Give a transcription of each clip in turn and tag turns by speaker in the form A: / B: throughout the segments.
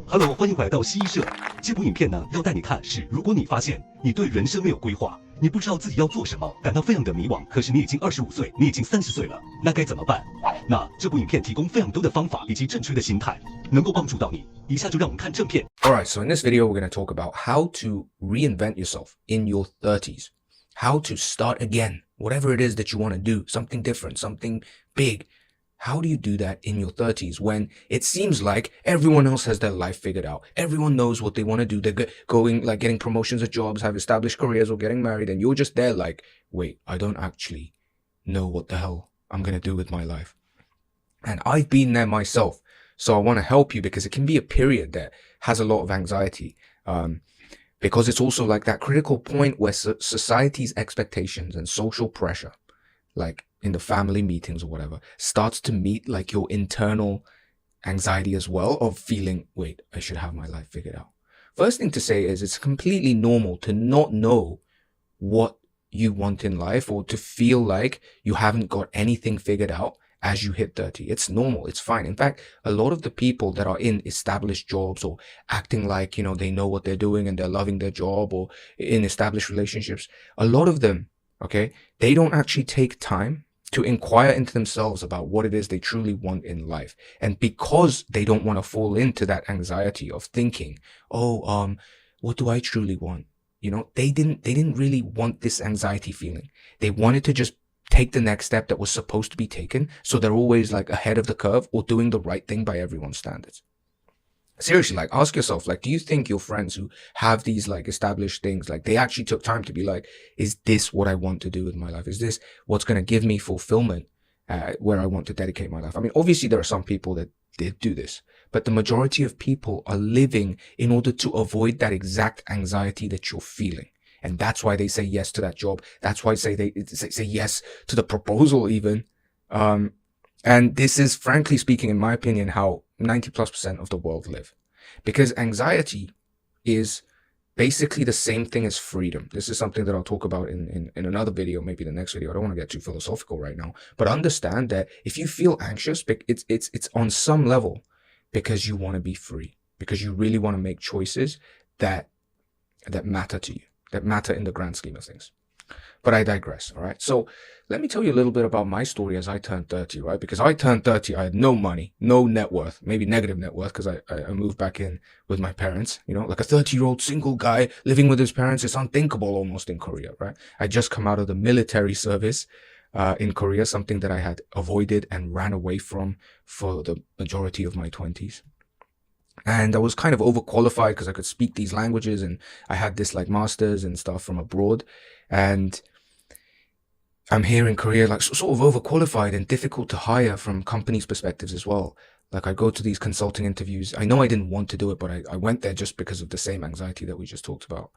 A: Hello， 欢迎回来到西医社。这部影片呢，要带你看是，如果你发现你对人生没有规划，你不知道自己要做什么，感到非常的迷惘，可是你已经25岁，你已经30岁了，那该怎么办？那这部影片提供非常多的方法以及正确的心态，能够帮助到你。以下就让我们看正片。
B: Alright, so in this video, we're going to talk about how to reinvent yourself in your 30s. How to start again, whatever it is that you want to do, something different, something big. How do you do that in your 30s when it seems like everyone else has their life figured out? Everyone knows what they want to do. They're going, like getting promotions at jobs, have established careers or getting married. And you're just there like, wait, I don't actually know what the hell I'm going to do with my life. And I've been there myself. So I want to help you because it can be a period that has a lot of anxiety. Because it's also like that critical point where society's expectations and social pressure, like in the family meetings or whatever, starts to meet like your internal anxiety as well of feeling, wait, I should have my life figured out. First thing to say is it's completely normal to not know what you want in life or to feel like you haven't got anything figured out as you hit 30. It's normal. It's fine. In fact, a lot of the people that are in established jobs or acting like, you know, they know what they're doing and they're loving their job or in established relationships, a lot of them, okay, they don't actually take time to inquire into themselves about what it is they truly want in life. And because they don't want to fall into that anxiety of thinking, oh, what do I truly want? You know, they didn't really want this anxiety feeling. They wanted to just take the next step that was supposed to be taken. So they're always like ahead of the curve or doing the right thing by everyone's standards. Seriously, like ask yourself, like, do you think your friends who have these like established things, like they actually took time to be like, is this what I want to do with my life? Is this what's going to give me fulfillment where I want to dedicate my life? I mean, obviously there are some people that did do this, but the majority of people are living in order to avoid that exact anxiety that you're feeling. And that's why they say yes to that job. That's why they say yes to the proposal even. And this is, frankly speaking, in my opinion, how 90+% of the world live. Because anxiety is basically the same thing as freedom. This is something that I'll talk about in another video, maybe the next video. I don't want to get too philosophical right now. But understand that if you feel anxious, it's on some level because you want to be free. Because you really want to make choices that matter to you, that matter in the grand scheme of things. But I digress, all right? So let me tell you a little bit about my story as I turned 30, right? Because I turned 30, I had no money, no net worth, maybe negative net worth because I moved back in with my parents, you know, like a 30-year-old single guy living with his parents. It's unthinkable almost in Korea, right? I just come out of the military service in Korea, something that I had avoided and ran away from for the majority of my 20s. And I was kind of overqualified because I could speak these languages and I had this like masters and stuff from abroad. And I'm here in Korea, like sort of overqualified and difficult to hire from companies' perspectives as well. Like I go to these consulting interviews. I know I didn't want to do it, but I went there just because of the same anxiety that we just talked about.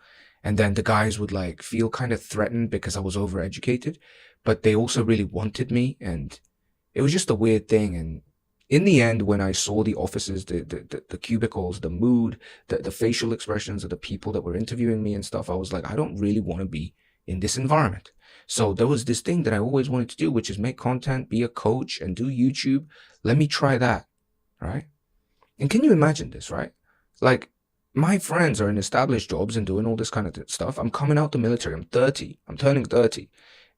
B: And then the guys would like feel kind of threatened because I was overeducated, but they also really wanted me. And it was just a weird thing. And in the end, when I saw the offices, the cubicles, the mood, the facial expressions of the people that were interviewing me and stuff, I was like, I don't really want to be in this environment. So there was this thing that I always wanted to do, which is make content, be a coach, and do YouTube. Let me try that, right? And can you imagine this, right? Like, my friends are in established jobs and doing all this kind of stuff. I'm coming out the military. I'm 30. I'm turning 30.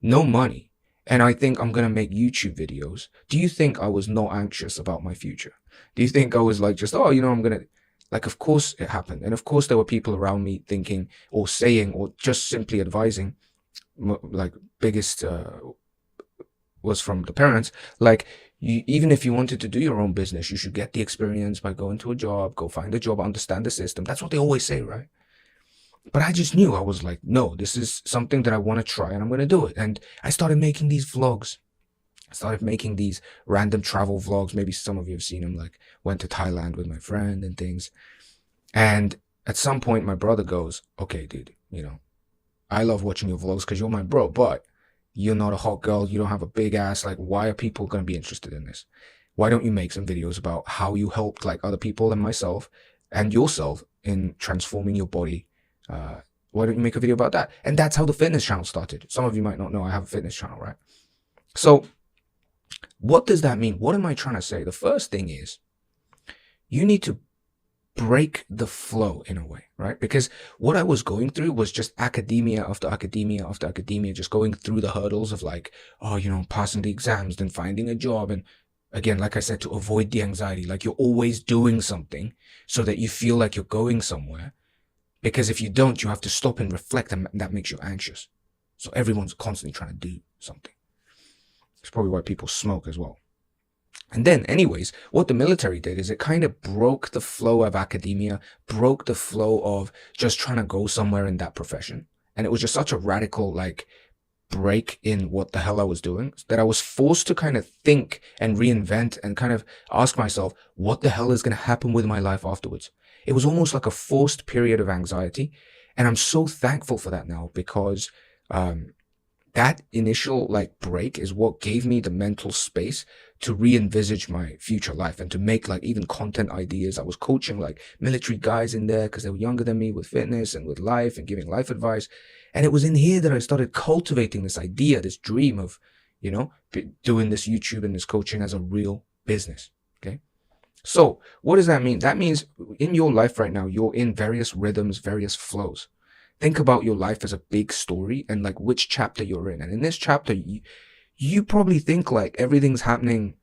B: No money. And I think I'm going to make YouTube videos. Do you think I was not anxious about my future? Do you think I was like just, oh, you know, I'm going to, like, of course it happened. And of course there were people around me thinking or saying or just simply advising, like biggest was from the parents, like, even if you wanted to do your own business, you should get the experience by going to a job, go find a job, understand the system. That's what they always say, right? But I just knew, I was like, no, this is something that I want to try and I'm going to do it. And I started making these vlogs. I started making these random travel vlogs. Maybe some of you have seen them, like went to Thailand with my friend and things. And at some point, my brother goes, okay, dude, you know, I love watching your vlogs because you're my bro, but you're not a hot girl. You don't have a big ass. Like, why are people going to be interested in this? Why don't you make some videos about how you helped like other people and myself and yourself in transforming your body? Why don't you make a video about that? And that's how the fitness channel started. Some of you might not know I have a fitness channel, right? So what does that mean? What am I trying to say? The first thing is you need to break the flow in a way, right? Because what I was going through was just academia after academia after academia, just going through the hurdles of like, passing the exams, then finding a job. And again, like I said, to avoid the anxiety, like you're always doing something so that you feel like you're going somewhere. Because if you don't, you have to stop and reflect, and that makes you anxious. So everyone's constantly trying to do something. It's probably why people smoke as well. And then anyways, what the military did is it kind of broke the flow of academia, broke the flow of just trying to go somewhere in that profession. And it was just such a radical break in what the hell I was doing that I was forced to kind of think and reinvent and kind of ask myself, what the hell is going to happen with my life afterwards? It was almost like a forced period of anxiety. And I'm so thankful for that now, because that initial break is what gave me the mental space to re-envisage my future life and to make even content ideas. I was coaching military guys in there because they were younger than me with fitness and with life and giving life advice. And it was in here that I started cultivating this idea, this dream of, doing this YouTube and this coaching as a real business. Okay. So what does that mean? That means in your life right now, you're in various rhythms, various flows. Think about your life as a big story and which chapter you're in. And in this chapter, you probably think everything's happening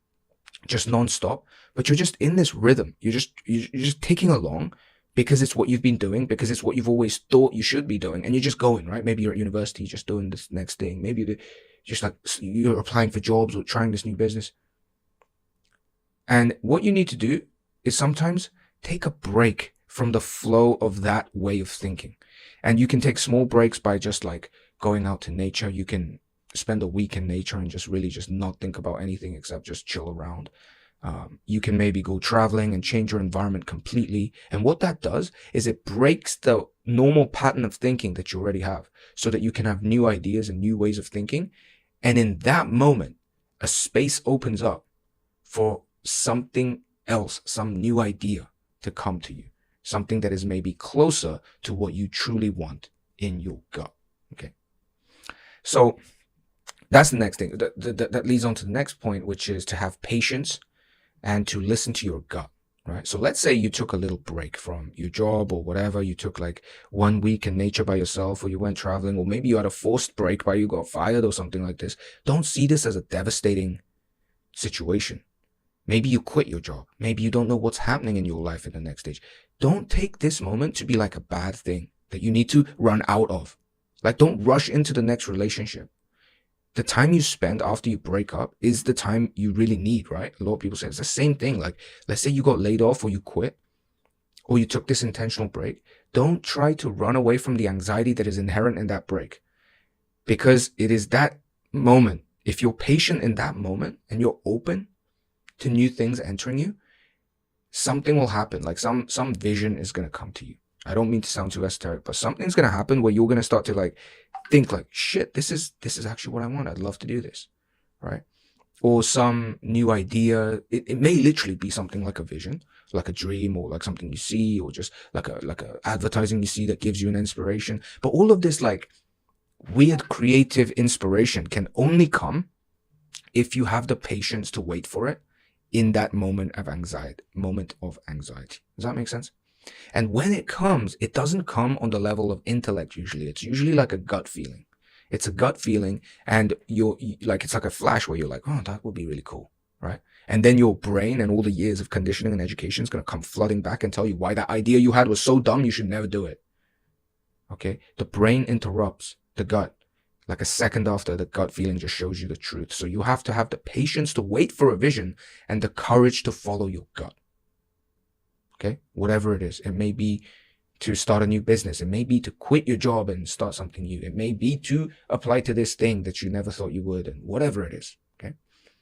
B: just nonstop, but you're just in this rhythm. You're just ticking along because it's what you've been doing, because it's what you've always thought you should be doing. And you're just going, right? Maybe you're at university, just doing this next thing. Maybe you're applying for jobs or trying this new business. And what you need to do is sometimes take a break from the flow of that way of thinking. And you can take small breaks by just going out to nature. You can spend a week in nature and just really just not think about anything except just chill around. You can maybe go traveling and change your environment completely. And what that does is it breaks the normal pattern of thinking that you already have so that you can have new ideas and new ways of thinking. And in that moment, a space opens up for something else, some new idea to come to you. Something that is maybe closer to what you truly want in your gut. Okay. So that's the next thing. That leads on to the next point, which is to have patience and to listen to your gut, right? So let's say you took a little break from your job or whatever. You took 1 week in nature by yourself, or you went traveling, or maybe you had a forced break by you got fired or something like this. Don't see this as a devastating situation. Maybe you quit your job. Maybe you don't know what's happening in your life in the next stage. Don't take this moment to be a bad thing that you need to run out of. Don't rush into the next relationship. The time you spend after you break up is the time you really need, right? A lot of people say it's the same thing. Let's say you got laid off or you quit or you took this intentional break. Don't try to run away from the anxiety that is inherent in that break, because it is that moment. If you're patient in that moment and you're open to new things entering you, something will happen. Some vision is going to come to you. I don't mean to sound too esoteric, but something's going to happen where you're going to start to think shit, this is actually what I want. I'd love to do this, right? Or some new idea. It may literally be something like a vision, like a dream, or something you see, or just like a advertising you see that gives you an inspiration. But all of this weird creative inspiration can only come if you have the patience to wait for it in that moment of anxiety. Does that make sense? And when it comes, it doesn't come on the level of intellect usually. It's usually a gut feeling. It's a gut feeling, and it's like a flash where you're oh, that would be really cool, right? And then your brain and all the years of conditioning and education is going to come flooding back and tell you why that idea you had was so dumb you should never do it. Okay? The brain interrupts the gut. A second after, the gut feeling just shows you the truth. So you have to have the patience to wait for a vision and the courage to follow your gut. Okay? Whatever it is. It may be to start a new business. It may be to quit your job and start something new. It may be to apply to this thing that you never thought you would, and whatever it is. Okay?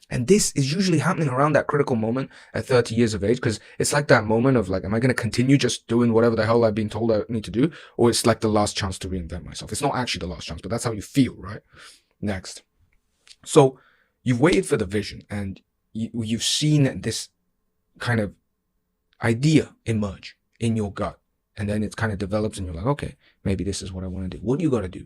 B: And this is usually happening around that critical moment at 30 years of age, because it's that moment of am I going to continue just doing whatever the hell I've been told I need to do? Or it's the last chance to reinvent myself. It's not actually the last chance, but that's how you feel, right? Next. So you've waited for the vision, and you've seen this kind of idea emerge in your gut. And then it kind of develops and you're okay, maybe this is what I want to do. What do you got to do?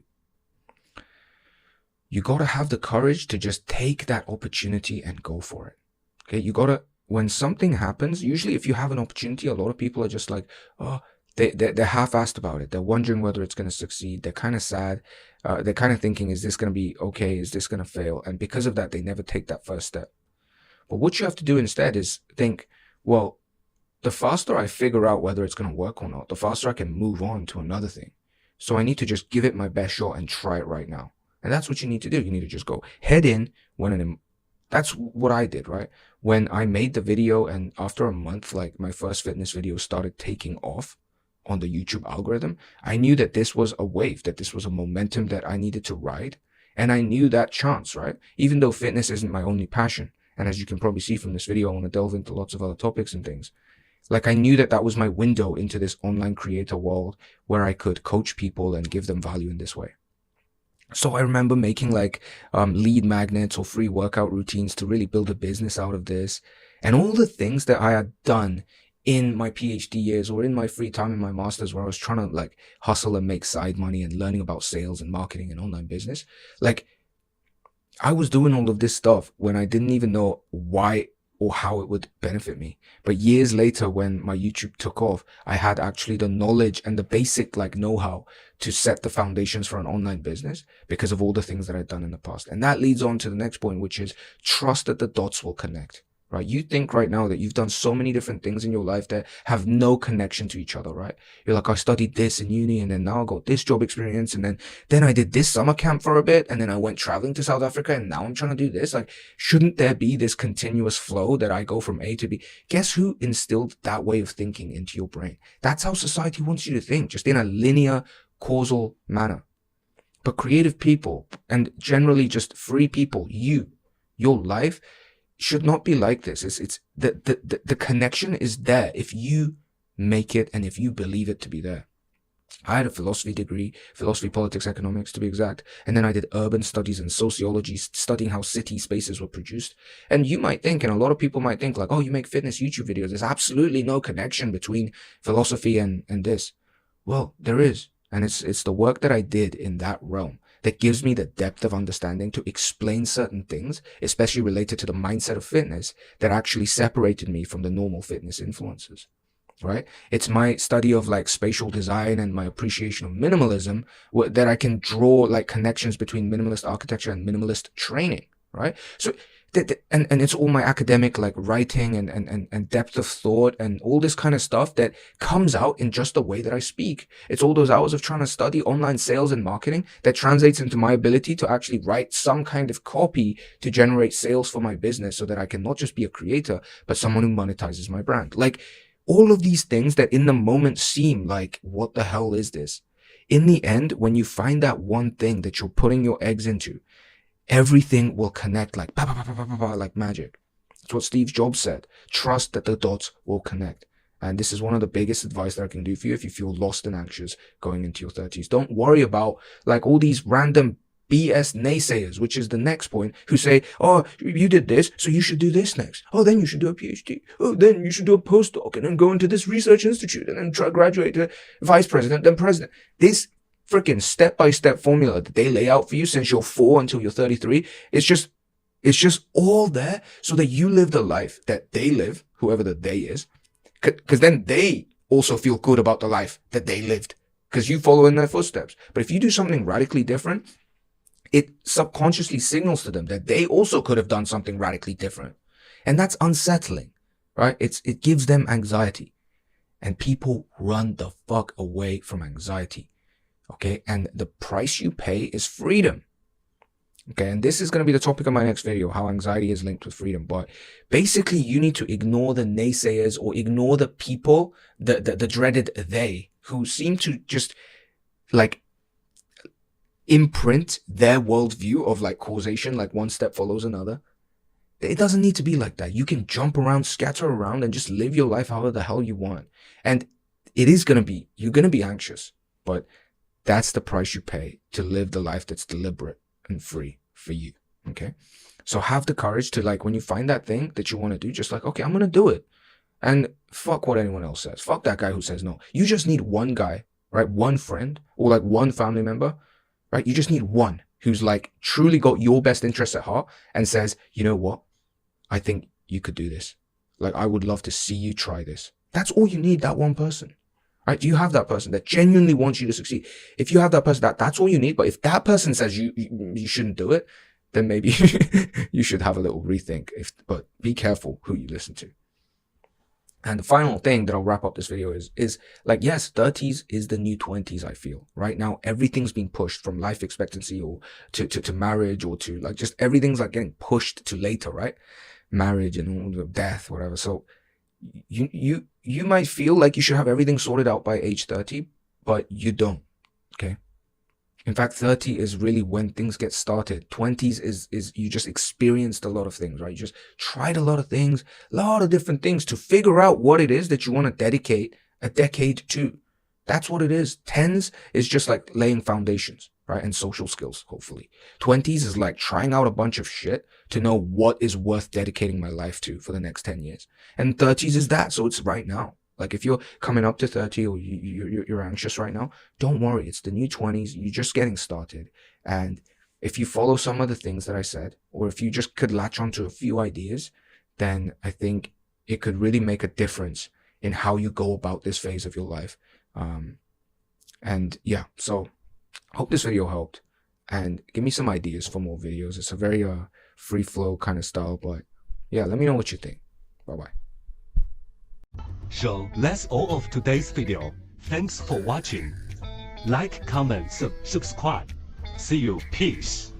B: You got to have the courage to just take that opportunity and go for it. Okay, you got to when something happens, usually if you have an opportunity, a lot of people are just like, oh, they're half-assed about it. They're wondering whether it's going to succeed. They're kind of sad. They're kind of thinking, is this going to be okay? Is this going to fail? And because of that, they never take that first step. But what you have to do instead is think, well, the faster I figure out whether it's going to work or not, the faster I can move on to another thing. So I need to just give it my best shot and try it right now. And that's what you need to do. You need to just go head in that's what I did, right? When I made the video and after a month, like my first fitness video started taking off on the YouTube algorithm, I knew that this was a wave, that this was a momentum that I needed to ride. And I knew that chance, right? Even though fitness isn't my only passion. And as you can probably see from this video, I want to delve into lots of other topics and things. Like I knew that that was my window into this online creator world where I could coach people and give them value in this way. So I remember making like lead magnets or free workout routines to really build a business out of this. And all the things that I had done in my PhD years or in my free time in my master's, where I was trying to like hustle and make side money and learning about sales and marketing and online business. Like I was doing all of this stuff when I didn't even know why or how it would benefit me. But years later, when my YouTube took off, I had actually the knowledge and the basic like know-how to set the foundations for an online business because of all the things that I'd done in the past. And that leads on to the next point, which is trust that the dots will connect. Right? You think right now that you've done so many different things in your life that have no connection to each other, right? You're like, I studied this in uni and then now I got this job experience and then I did this summer camp for a bit and then I went traveling to South Africa and now I'm trying to do this. Like, shouldn't there be this continuous flow that I go from A to B? Guess who instilled that way of thinking into your brain? That's how society wants you to think, just in a linear, causal manner. But creative people and generally just free people, your life should not be like this. It's the connection is there if you make it and if you believe it to be there. I had a philosophy degree, philosophy, politics, economics to be exact. And then I did urban studies and sociology, studying how city spaces were produced. And you might think, and a lot of people might think like, oh, you make fitness YouTube videos. There's absolutely no connection between philosophy and this. Well, there is. And it's the work that I did in that realm that gives me the depth of understanding to explain certain things, especially related to the mindset of fitness, that actually separated me from the normal fitness influencers, right? It's my study of like spatial design and my appreciation of minimalism that I can draw like connections between minimalist architecture and minimalist training, right? So and it's all my academic like writing and depth of thought and all this kind of stuff that comes out in just the way that I speak. It's all those hours of trying to study online sales and marketing that translates into my ability to actually write some kind of copy to generate sales for my business so that I can not just be a creator, but someone who monetizes my brand. Like all of these things that in the moment seem like, what the hell is this? In the end, when you find that one thing that you're putting your eggs into, everything will connect like like magic. That's what Steve Jobs said. Trust that the dots will connect. And this is one of the biggest advice that I can do for you if you feel lost and anxious going into your 30s. Don't worry about like all these random BS naysayers, which is the next point, who say, oh, you did this, so you should do this next. Oh, then you should do a PhD. Oh, then you should do a postdoc and then go into this research institute and then try graduate to vice president, then president. This freaking step-by-step formula that they lay out for you since you're 4 until you're 33, it's just all there so that you live the life that they live, whoever the they is, because then they also feel good about the life that they lived because you follow in their footsteps. But if you do something radically different, it subconsciously signals to them that they also could have done something radically different. And that's unsettling, right? It gives them anxiety. And people run the fuck away from anxiety. Okay, and the price you pay is freedom. Okay, and this is going to be the topic of my next video, how anxiety is linked with freedom. But basically, you need to ignore the naysayers or ignore the people, the dreaded they, who seem to just like imprint their worldview of like causation, like one step follows another. It doesn't need to be like that. You can jump around, scatter around, and just live your life however the hell you want. And it is going to be, you're going to be anxious, but that's the price you pay to live the life that's deliberate and free for you. Okay. So have the courage to like, when you find that thing that you want to do, just like, okay, I'm going to do it. And fuck what anyone else says. Fuck that guy who says no. You just need one guy, right? One friend or like one family member, right? You just need one who's like truly got your best interests at heart and says, you know what? I think you could do this. Like, I would love to see you try this. That's all you need, that one person. Right? Do you have that person that genuinely wants you to succeed? If you have that person, that's all you need. But if that person says you shouldn't do it, then maybe you should have a little rethink. But be careful who you listen to. And the final thing that I'll wrap up this video is like, yes, 30s is the new 20s, I feel. Right now, everything's being pushed from life expectancy or to marriage, or to like just everything's like getting pushed to later, right? Marriage and death, whatever. So you might feel like you should have everything sorted out by age 30, but you don't, okay? In fact, 30 is really when things get started. 20s is you just experienced a lot of things, right? You just tried a lot of things, a lot of different things to figure out what it is that you want to dedicate a decade to. That's what it is. 10s is just like laying foundations, right? And social skills, hopefully. 20s is like trying out a bunch of shit to know what is worth dedicating my life to for the next 10 years. And 30s is that, so it's right now. Like if you're coming up to 30 or you're anxious right now, don't worry. It's the new 20s. You're just getting started. And if you follow some of the things that I said, or if you just could latch onto a few ideas, then I think it could really make a difference in how you go about this phase of your life. And yeah, so I hope this video helped, and give me some ideas for more videos. It's a very free flow kind of style, but yeah, let me know what you think. Bye-bye.
A: So that's all of today's video. Thanks for watching. Like, comment, subscribe. See you. Peace.